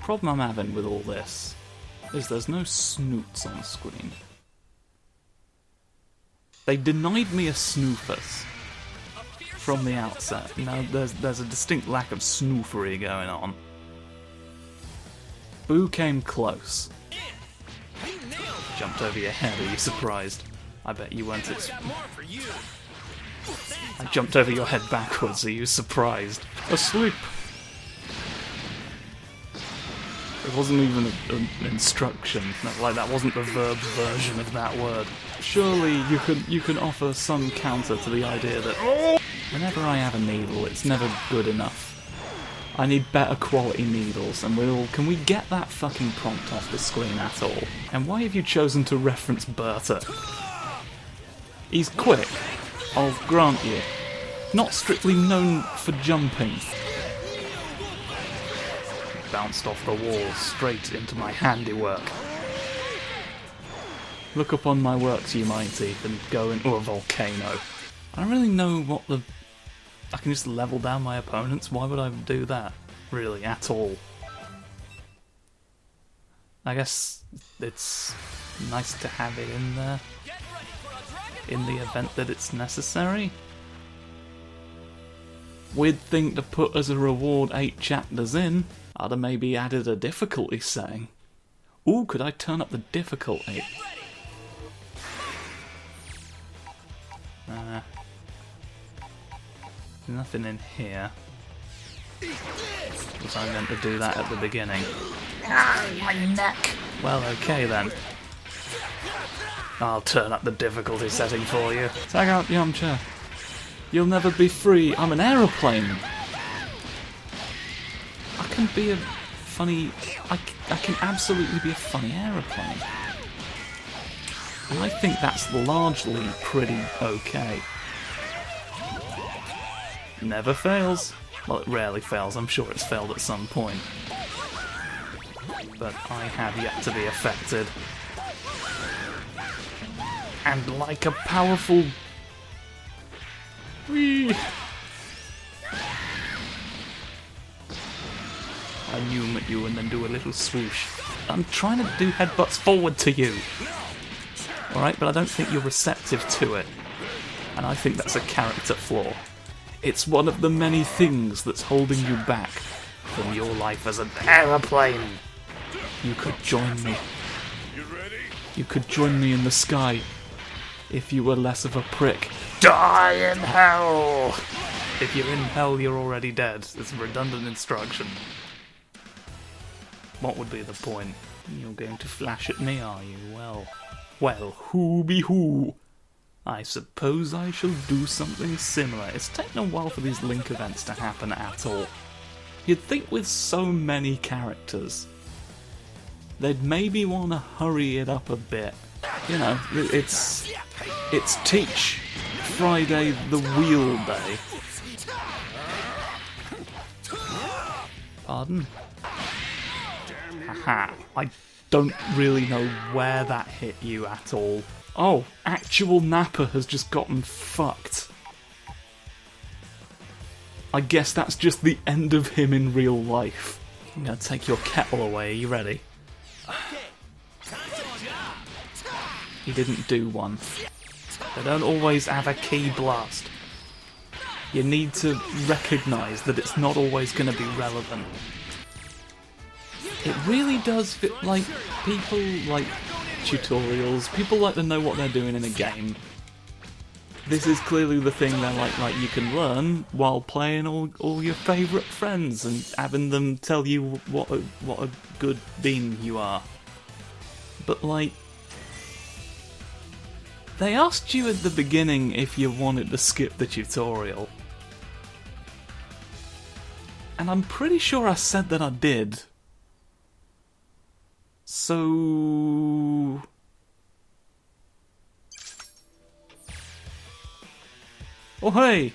problem I'm having with all this is there's no snoots on screen. They denied me a snoofus from the outset. Now there's a distinct lack of snoofery going on. Boo came close. Jumped over your head, are you surprised? I bet you weren't I jumped over your head backwards, are you surprised? Asleep! It wasn't even an instruction, like that wasn't the verb version of that word. Surely you can offer some counter to the idea that whenever I have a needle, it's never good enough. I need better quality needles, and can we get that fucking prompt off the screen at all? And why have you chosen to reference Berta? He's quick, I'll grant you. Not strictly known for jumping. Bounced off the wall, straight into my handiwork. Look upon my works, you mighty, and go into a volcano. I don't really know what the... I can just level down my opponents, why would I do that? Really, at all? I guess it's nice to have it in there, in the event that it's necessary. Weird thing to put as a reward 8 chapters in. I'd have maybe added a difficulty setting. Ooh, could I turn up the difficulty? Nothing in here. Was I meant to do that at the beginning? My neck. Well, okay then. I'll turn up the difficulty setting for you. Tag out Yamcha. You'll never be free. I'm an aeroplane. I can be a funny... I can absolutely be a funny aeroplane. And I think that's largely pretty okay. Never fails. Well, it rarely fails. I'm sure it's failed at some point. But I have yet to be affected. And like a powerful... Whee! I zoom at you and then do a little swoosh. I'm trying to do headbutts forward to you. Alright, but I don't think you're receptive to it. And I think that's a character flaw. It's one of the many things that's holding you back from your life as an aeroplane. You could join me. You could join me in the sky if you were less of a prick. Die in hell! If you're in hell, you're already dead. It's a redundant instruction. What would be the point? You're going to flash at me, are you? Well, who be who? I suppose I shall do something similar. It's taken a while for these link events to happen at all. You'd think with so many characters, they'd maybe want to hurry it up a bit. You know, it's Teach Friday the Wheel Day. Pardon? Haha, I don't really know where that hit you at all. Oh, actual Nappa has just gotten fucked. I guess that's just the end of him in real life. I'm gonna take your kettle away, are you ready? He didn't do one. They don't always have a key blast. You need to recognise that it's not always going to be relevant. It really does fit, like, people like tutorials, people like to know what they're doing in a game. This is clearly the thing they're like you can learn while playing all your favourite friends and having them tell you what a good bean you are. But like, they asked you at the beginning if you wanted to skip the tutorial. And I'm pretty sure I said that I did. So... oh hey!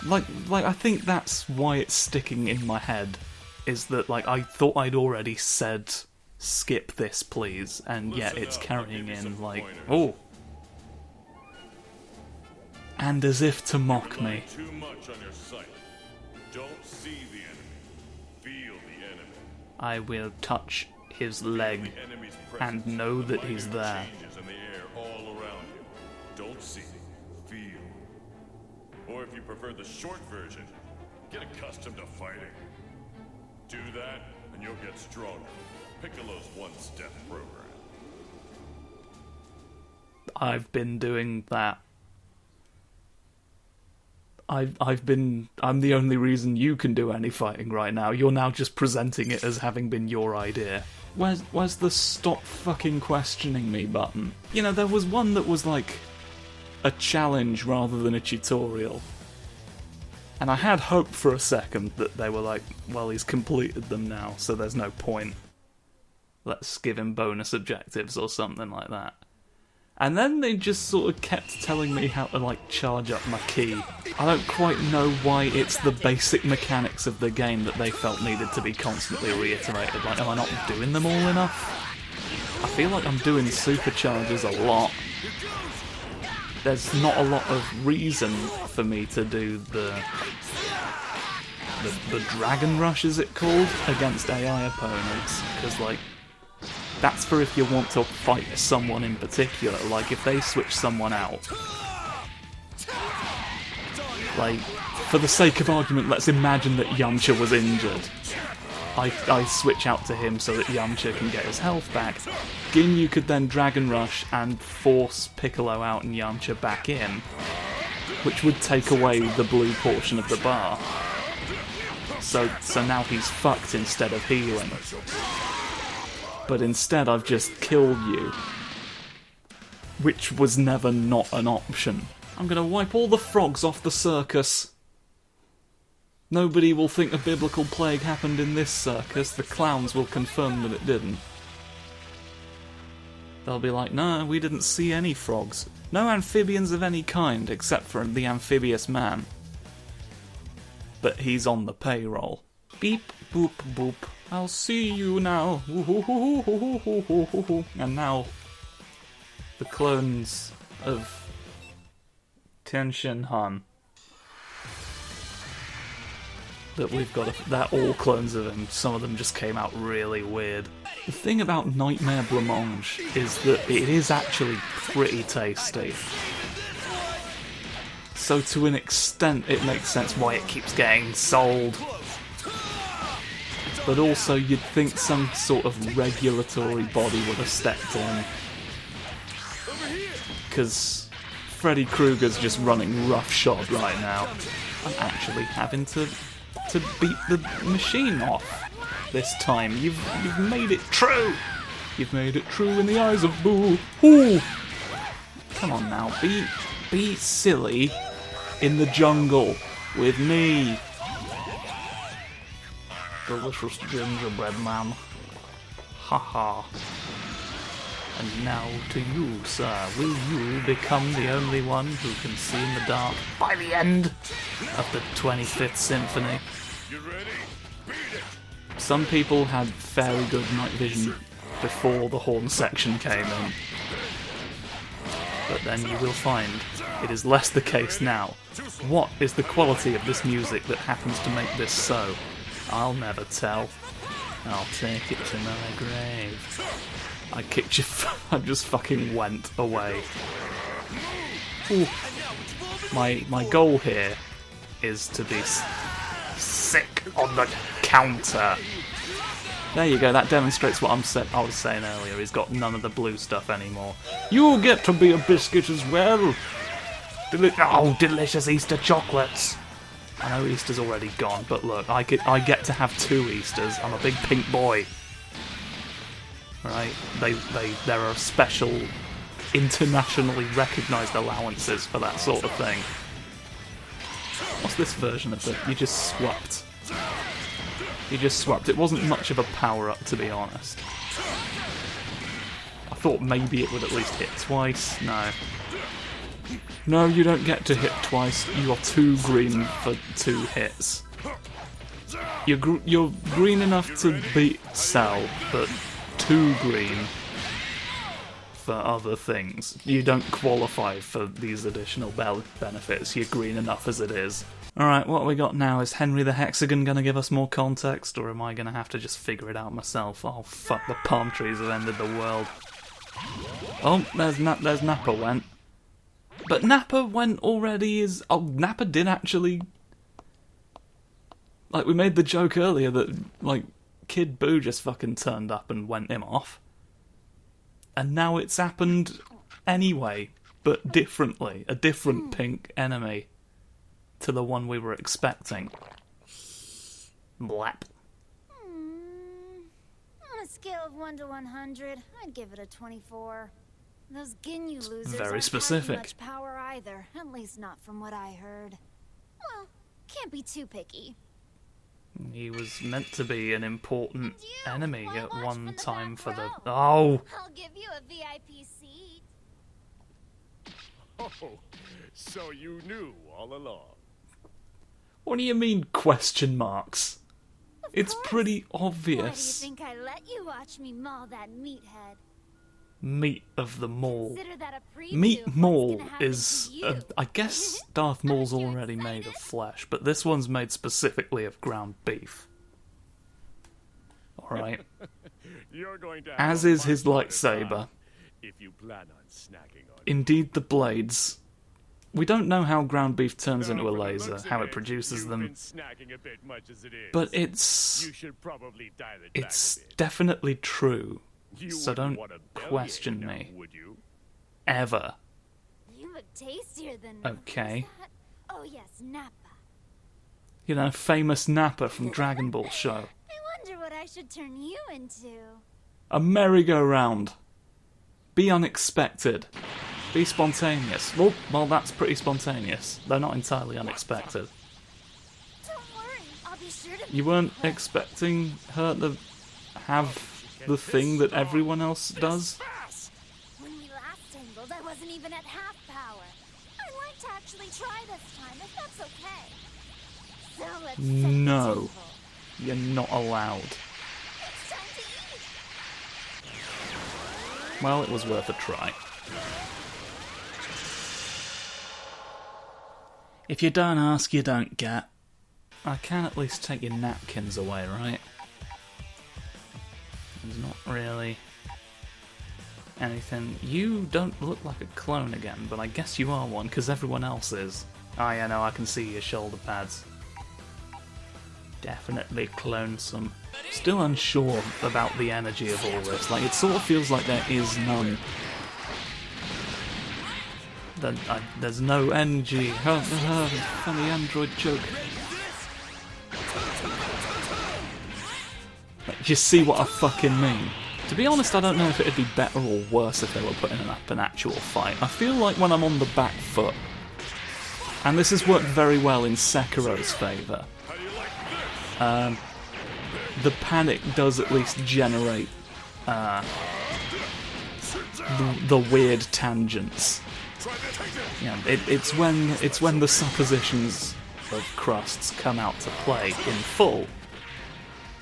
Like I think that's why it's sticking in my head. Is that, like, I thought I'd already said, skip this please, and yet it's carrying in, like, oh! And as if to mock me. Too much on your sight. Don't see the enemy. Feel the enemy. I will touch his leg and know that he's there. In the air all around you. Don't see, feel. Or if you prefer the short version, get accustomed to fighting. Do that, and you'll get stronger. Piccolo's one-step program. I've been doing that. I'm the only reason you can do any fighting right now. You're now just presenting it as having been your idea. Where's the stop fucking questioning me button? You know, there was one that was like a challenge rather than a tutorial. And I had hope for a second that they were like, well, he's completed them now, so there's no point. Let's give him bonus objectives or something like that. And then they just sort of kept telling me how to, like, charge up my ki. I don't quite know why it's the basic mechanics of the game that they felt needed to be constantly reiterated. Like, am I not doing them all enough? I feel like I'm doing supercharges a lot. There's not a lot of reason for me to do the Dragon Rush, is it called, against AI opponents, because, like, that's for if you want to fight someone in particular. Like, if they switch someone out, like, for the sake of argument, let's imagine that Yamcha was injured. I switch out to him so that Yamcha can get his health back. Ginyu could then Dragon Rush and force Piccolo out and Yamcha back in, which would take away the blue portion of the bar. So now he's fucked instead of healing. But instead I've just killed you, which was never not an option. I'm gonna wipe all the frogs off the circus. Nobody will think a biblical plague happened in this circus. The clowns will confirm that it didn't. They'll be like, no, we didn't see any frogs. No amphibians of any kind, except for the amphibious man. But he's on the payroll. Beep, boop, boop. I'll see you now. And now, the clones of Tenshin Han. That we've got, they're all clones of him. Some of them just came out really weird. The thing about Nightmare Blancmange is that it is actually pretty tasty. So to an extent, it makes sense why it keeps getting sold. But also, you'd think some sort of regulatory body would have stepped in. Because Freddy Krueger's just running roughshod right now. I'm actually having to beat the machine off this time. You've made it true! You've made it true in the eyes of Boo! Ooh. Come on now, be silly in the jungle with me. Delicious gingerbread man. Haha. And now to you, sir. Will you become the only one who can see in the dark by the end of the 25th Symphony? You ready? Beat it! Some people had fairly good night vision before the horn section came in. But then you will find it is less the case now. What is the quality of this music that happens to make this so? I'll never tell. I'll take it to my grave. I kicked you. I just fucking went away. Ooh. My goal here is to be sick on the counter. There you go. That demonstrates what I was saying earlier. He's got none of the blue stuff anymore. You get to be a biscuit as well. Oh, delicious Easter chocolates. I know Easter's already gone, but look, I get to have 2 Easters. I'm a big pink boy. Right? There are special, internationally recognised allowances for that sort of thing. What's this version of it? You just swapped. You just swapped. It wasn't much of a power-up, to be honest. I thought maybe it would at least hit twice. No. No, you don't get to hit twice. You are too green for 2 hits. You're green enough to beat Cell, but too green for other things. You don't qualify for these additional benefits. You're green enough as it is. Alright, what we got now? Is Henry the Hexagon going to give us more context, or am I going to have to just figure it out myself? Oh fuck, the palm trees have ended the world. Oh, there's Nappa went. But Nappa went already is... Oh, Nappa did actually... Like, we made the joke earlier that, like, Kid Boo just fucking turned up and went him off. And now it's happened anyway, but differently. A different pink enemy to the one we were expecting. Blap. On a scale of 1 to 100, I'd give it a 24. Those Ginyu losers Very aren't specific. having much power either, at least not from what I heard. Well, can't be too picky. He was meant to be an important enemy wanna at watch one from the time back for the... row? Oh! I'll give you a VIP seat. Oh, so you knew all along. What do you mean, question marks? It's course. pretty Why do you obvious. think I let you watch me maul that meathead? Meat of the Maul. Consider that a preview Meat of what's Maul gonna happen is... to you. I guess Darth Maul's Aren't you already made of excited? flesh, but this one's made specifically of ground beef. Alright. You're going to have As a is his much harder lightsaber. time if you plan on snacking on it. Indeed, the blades. We don't know how ground beef turns No, into a from the laser, looks of how it produces you've them, been snacking a bit much as it is. but it's... You should probably dial it It's back a bit. definitely true, You so wouldn't don't want a bellyache question now, me. would you? Ever. You look tastier than... Okay. who's that? Oh yes, Nappa. You know, famous Nappa from DragonBall show. I wonder what I should turn you into. A merry-go-round. Be unexpected. Be spontaneous. Well, that's pretty spontaneous. They're not entirely unexpected. Don't worry, I'll be sure to... You weren't expecting her to have the thing that everyone else does? When we last tangled, I wasn't even at half power. I'd like to actually try this time, if that's okay. So let's set the No. table. You're not allowed. It's time to eat. Well, it was worth a try. If you don't ask, you don't get. I can at least take your napkins away, right? There's not really anything. You don't look like a clone again, but I guess you are one, because everyone else is. Oh yeah, no, I can see your shoulder pads. Definitely clonesome. Still unsure about the energy of all this. Like, it sort of feels like there is none. There's no energy. Funny android joke. Like, do you see what I fucking mean? To be honest, I don't know if it'd be better or worse if they were putting up an actual fight. I feel like when I'm on the back foot, and this has worked very well in Sekiro's favour, the panic does at least generate the weird tangents. Yeah, it's when the suppositions of crusts come out to play in full,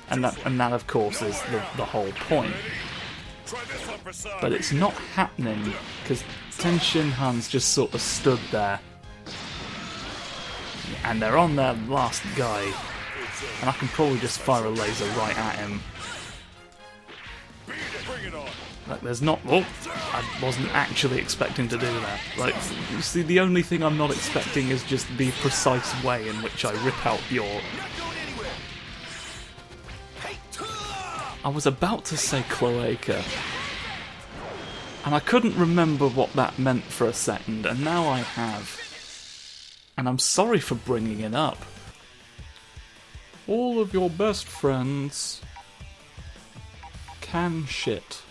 and that of course is the whole point. But it's not happening because Ten Shinhan's just sort of stood there, and they're on their last guy, and I can probably just fire a laser right at him. Like, there's not... Oh, I wasn't actually expecting to do that. Like, you see, the only thing I'm not expecting is just the precise way in which I rip out your... I was about to say cloaca, and I couldn't remember what that meant for a second, and now I have. And I'm sorry for bringing it up. All of your best friends can shit.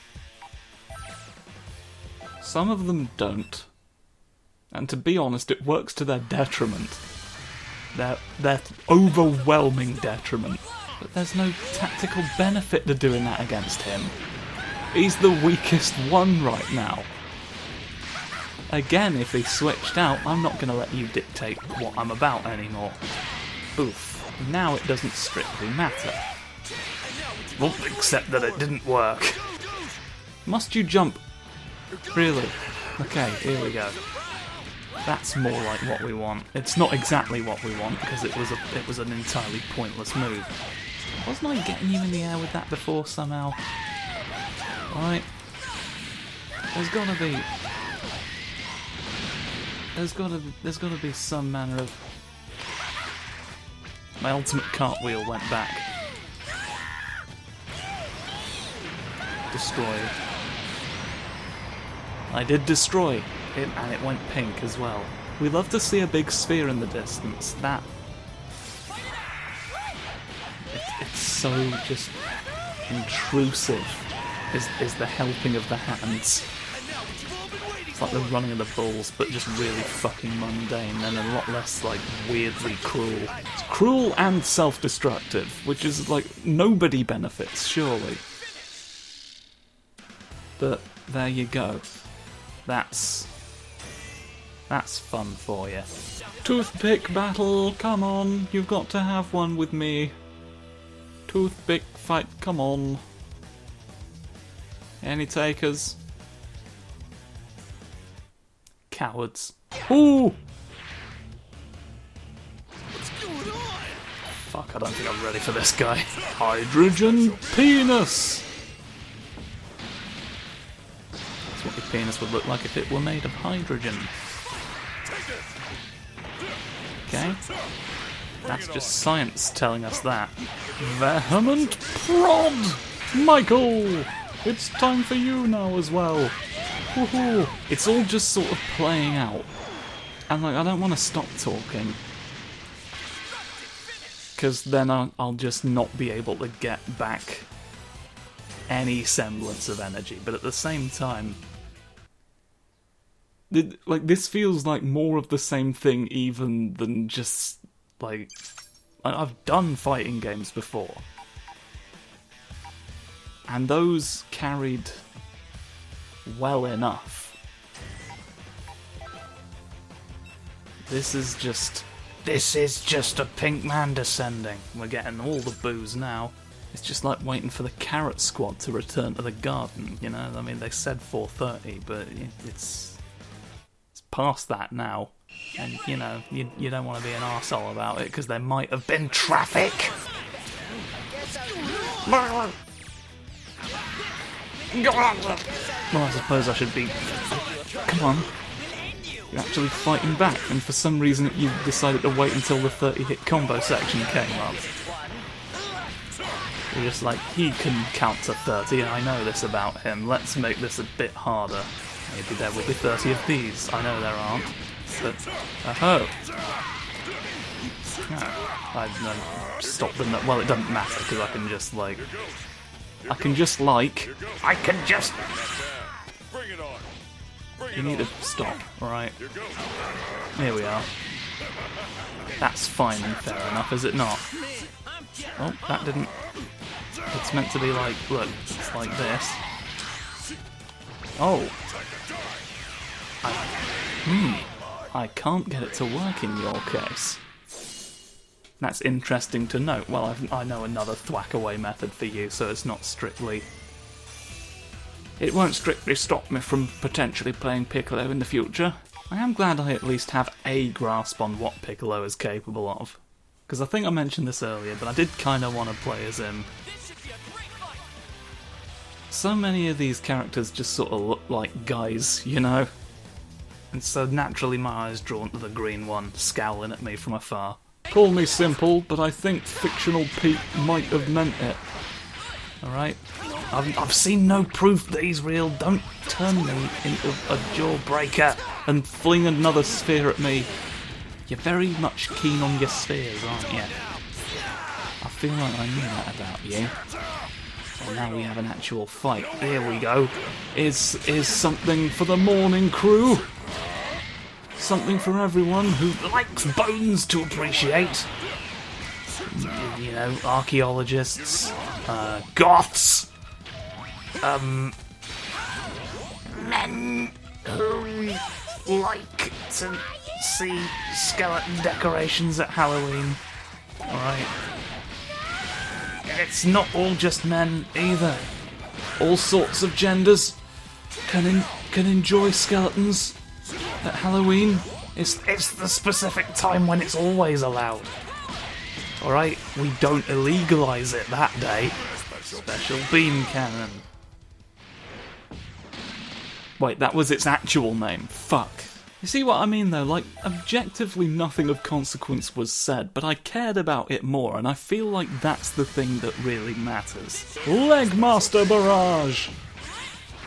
Some of them don't. And to be honest, it works to their detriment. Their overwhelming detriment. But there's no tactical benefit to doing that against him. He's the weakest one right now. Again, if he switched out, I'm not going to let you dictate what I'm about anymore. Oof. Now it doesn't strictly matter. Well, except that it didn't work. Must you jump? Really? Okay, here we go. That's more like what we want. It's not exactly what we want because it was an entirely pointless move. Wasn't I getting you in the air with that before somehow? Alright. There's gotta be some manner of... My ultimate cartwheel went back. Destroy. I did destroy it, and it went pink as well. We love to see a big sphere in the distance. That... It's so just intrusive, is the helping of the hands. It's like the running of the bulls, but just really fucking mundane, and a lot less, like, weirdly cruel. It's cruel and self-destructive, which is, like, nobody benefits, surely. But there you go. That's fun for you. Toothpick battle, come on, you've got to have one with me. Toothpick fight, come on. Any takers? Cowards. Ooh! What's going on? Fuck, I don't think I'm ready for this guy. Hydrogen penis! That's what your penis would look like if it were made of hydrogen. Okay? That's just science telling us that. Vehement prod! Michael! It's time for you now as well. Woohoo! It's all just sort of playing out. And like, I don't want to stop talking. Because then I'll just not be able to get back any semblance of energy. But at the same time, like, this feels like more of the same thing even than just, like... I've done fighting games before. And those carried well enough. This is just a pink man descending. We're getting all the boos now. It's just like waiting for the Carrot Squad to return to the garden, you know? I mean, they said 4:30, but it's past that now. And, you know, you don't want to be an arsehole about it, because there might have been traffic! Well, I suppose I should be... Come on. You're actually fighting back, and for some reason you decided to wait until the 30-hit combo section came up. You're just like, he can count to 30, and I know this about him. Let's make this a bit harder. Maybe there will be 30 of these. I know there aren't. But, oh. No, I stop them. Well, it doesn't matter, because I can just, like... You need to stop, alright? Here we are. That's fine and fair enough, is it not? Oh, that didn't... It's meant to be like, look, it's like this. Oh. I can't get it to work in your case. That's interesting to note. Well, I know another thwack-away method for you, so it's not strictly... It won't strictly stop me from potentially playing Piccolo in the future. I am glad I at least have a grasp on what Piccolo is capable of. Because I think I mentioned this earlier, but I did kind of want to play as him. So many of these characters just sort of look like guys, you know? And so naturally my eyes drawn to the green one, scowling at me from afar. Call me simple, but I think fictional Pete might have meant it. Alright? I've seen no proof that he's real. Don't turn me into a jawbreaker and fling another sphere at me. You're very much keen on your spheres, aren't you? I feel like I knew that about you. Well, now we have an actual fight. Here we go. Is something for the morning crew. Something for everyone who likes bones to appreciate. You know, archaeologists, goths, men who like to see skeleton decorations at Halloween. Alright. It's not all just men either. All sorts of genders can enjoy skeletons at Halloween. It's the specific time when it's always allowed. Alright, we don't illegalize it that day. Special beam cannon. Wait, that was its actual name. Fuck. You see what I mean though? Like, objectively nothing of consequence was said, but I cared about it more, and I feel like that's the thing that really matters. Legmaster Barrage!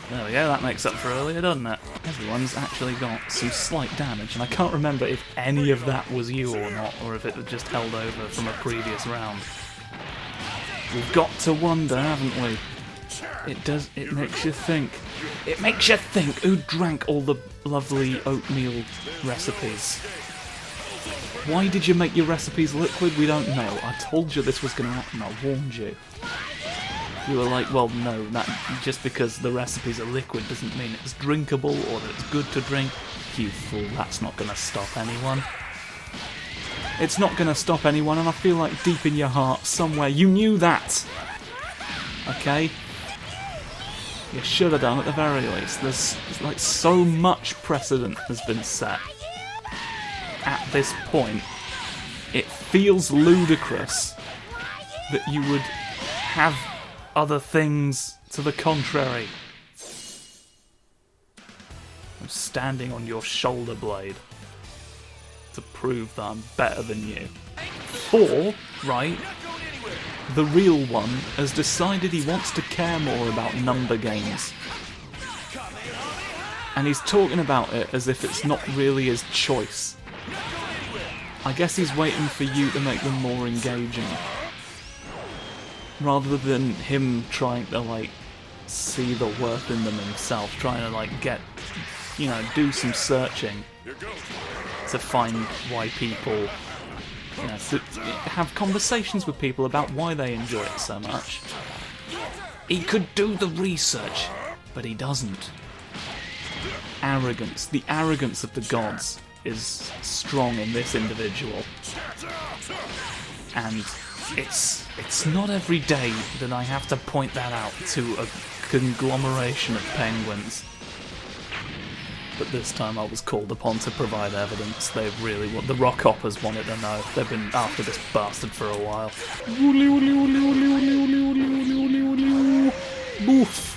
There we go, that makes up for earlier, doesn't it? Everyone's actually got some slight damage, and I can't remember if any of that was you or not, or if it was just held over from a previous round. We've got to wonder, haven't we? It makes you think. It makes you think who drank all the lovely oatmeal recipes. Why did you make your recipes liquid? We don't know. I told you this was going to happen, I warned you. You were like, well, no, that just because the recipes are liquid doesn't mean it's drinkable or that it's good to drink. You fool, that's not going to stop anyone. It's not going to stop anyone, and I feel like deep in your heart, somewhere, you knew that! Okay? You should have done at the very least. There's like so much precedent has been set. At this point, it feels ludicrous that you would have other things to the contrary. I'm standing on your shoulder blade to prove that I'm better than you. Or, right, the real one has decided he wants to care more about number games. And he's talking about it as if it's not really his choice. I guess he's waiting for you to make them more engaging. Rather than him trying to, like, see the worth in them himself. Trying to, like, get, you know, do some searching to find why people, you know, to have conversations with people about why they enjoy it so much. He could do the research, but he doesn't. Arrogance. The arrogance of the gods is strong in this individual. And it's not every day that I have to point that out to a conglomeration of penguins. But this time I was called upon to provide evidence. They really want, the rock hoppers wanted to know. They've been after this bastard for a while. Boof.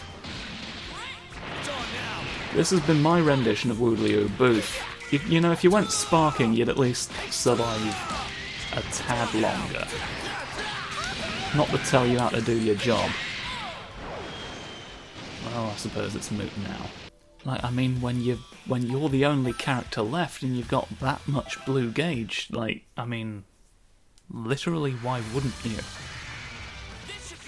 This has been my rendition of Woodley Boof. You know, if you went sparking, you'd at least survive a tad longer. Not to tell you how to do your job. Well, I suppose it's moot now. Like, I mean, when you're the only character left and you've got that much blue gauge, like, I mean, literally, why wouldn't you?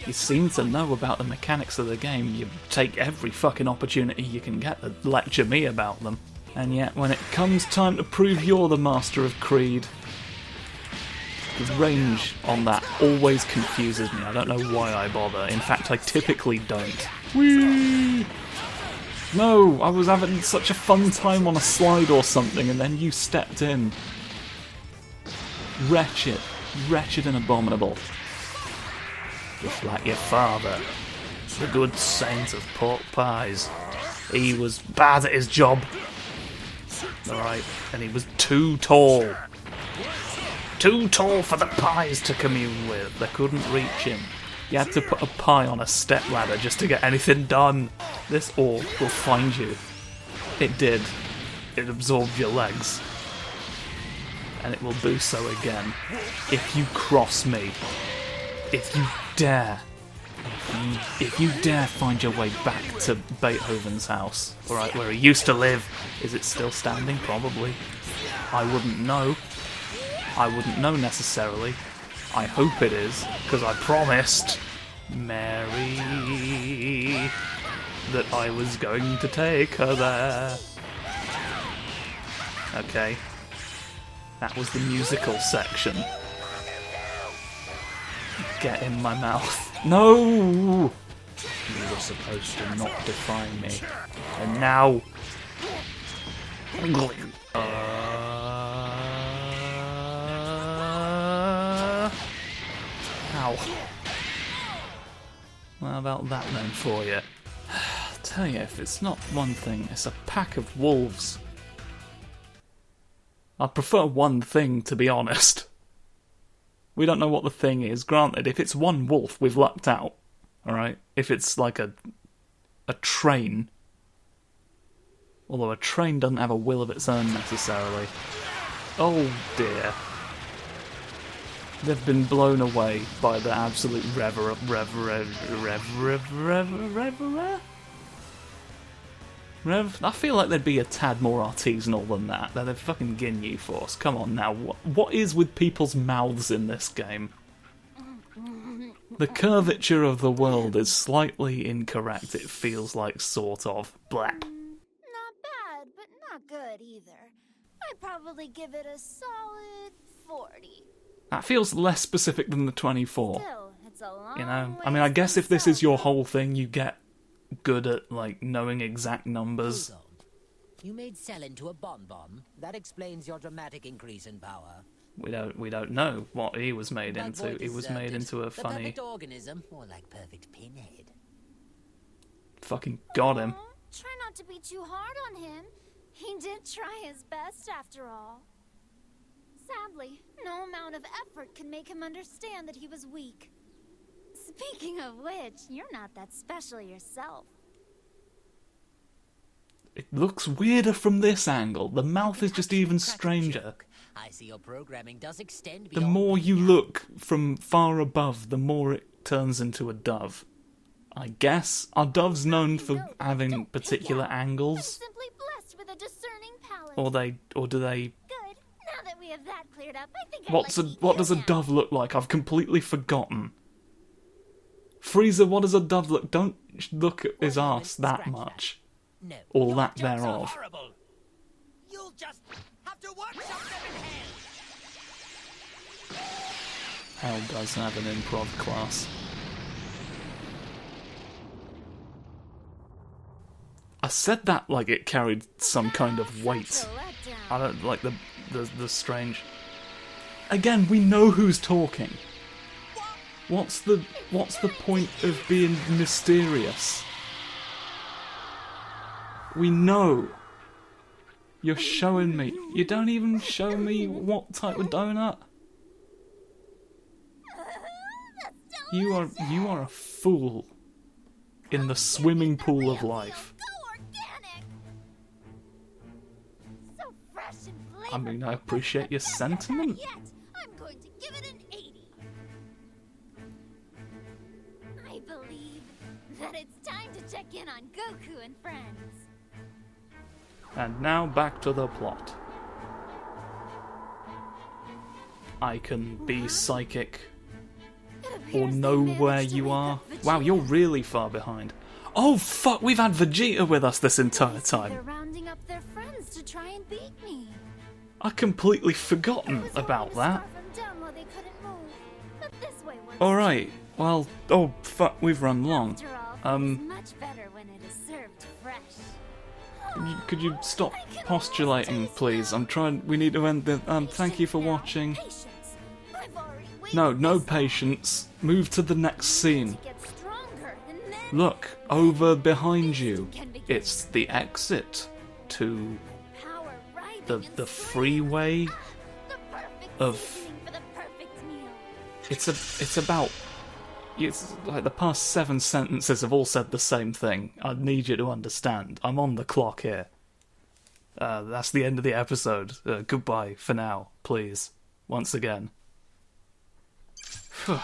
You seem to know about the mechanics of the game. You take every fucking opportunity you can get to lecture me about them. And yet, when it comes time to prove you're the master of Creed, the range on that always confuses me. I don't know why I bother. In fact, I typically don't. Whee! No, I was having such a fun time on a slide or something, and then you stepped in. Wretched. Wretched and abominable. Just like your father, the good saint of pork pies. He was bad at his job. Alright, and he was too tall. Too tall for the pies to commune with. They couldn't reach him. You had to put a pie on a stepladder just to get anything done. This orb will find you. It did. It absorbed your legs. And it will do so again. If you cross me. If you dare. If you dare find your way back to Beethoven's house. Alright, where he used to live. Is it still standing? Probably. I wouldn't know. I wouldn't know necessarily. I hope it is, because I promised Mary that I was going to take her there. Okay. That was the musical section. Get in my mouth. No! You were supposed to not defy me. And now... Ow. How about that then for you? I'll tell you, if it's not one thing, it's a pack of wolves. I prefer one thing, to be honest. We don't know what the thing is. Granted, if it's one wolf, we've lucked out. Alright? If it's like a train. Although a train doesn't have a will of its own, necessarily. Oh dear. They've been blown away by the absolute I feel like they'd be a tad more artisanal than that. They're the fucking Ginyu Force. Come on now, what is with people's mouths in this game? The curvature of the world is slightly incorrect, it feels like, sort of. Blap. Not bad, but not good either. I'd probably give it a solid 40. That feels less specific than the 24. Still, it's a long You know? I ways mean, I guess from if this is your Zelda. whole thing, you get good at, like, knowing exact numbers. Hold on. You made Cell into a bonbon. That explains your dramatic increase in power. We don't know what he was made Bug into. Boy He was deserved made it. into a The funny... perfect organism, more like perfect pinhead. Fucking got him. Aw, try not to be too hard on him. He did try his best after all. Sadly, no amount of effort could make him understand that he was weak. Speaking of which, you're not that special yourself. It looks weirder from this angle. The mouth is just even Crack a stranger. joke. I see your programming does extend The beyond more me you now. look from far above, the more it turns into a dove. I guess. Are doves known for having particular I'm angles? simply blessed with a discerning palate. Or do they... Good. Now that we have that cleared up, I think What I'd does a dove look like? I've completely forgotten. Frieza, what does a dove look? Don't look at his Wait a arse minute, that scratch much. No, Or your that jokes are thereof. horrible. You'll just have to work something in hell. Hell does have an improv class. I said that like it carried some kind of weight. Such a letdown. I don't like the strange. Again, we know who's talking. What's the point of being mysterious? We know. You're showing me. You don't even show me what type of donut. You are a fool in the swimming pool of life. Go organic. So fresh and I mean, I appreciate your sentiment. Yet, I'm going to give it an 80. I believe that it's time to check in on Goku and friends. And now back to the plot. I can be psychic It or appears know they where managed to you wake are. up Vegeta. Wow, you're really far behind. Oh fuck, we've had Vegeta with us this entire They're time. rounding up their friends to try and beat me. I completely I forgotten was about hoping to that. scarf them down while they couldn't move, but this way works Alright, well, oh fuck, we've run too. long. After all, food is Um, much better when it is served fresh. could you stop I can postulating, almost please? taste I'm trying, we need to end the, thank you for Patience now, watching. patience. I've already waited No, no this long patience. Move to the next scene. to get stronger, and then Look, over behind you. It's the exit to power rising the and swinging. freeway. The perfect of- seasoning for the perfect meal. It's about... It's like the past 7 sentences have all said the same thing. I need you to understand. I'm on the clock here. That's the end of the episode. Goodbye for now, please. Once again. Phew.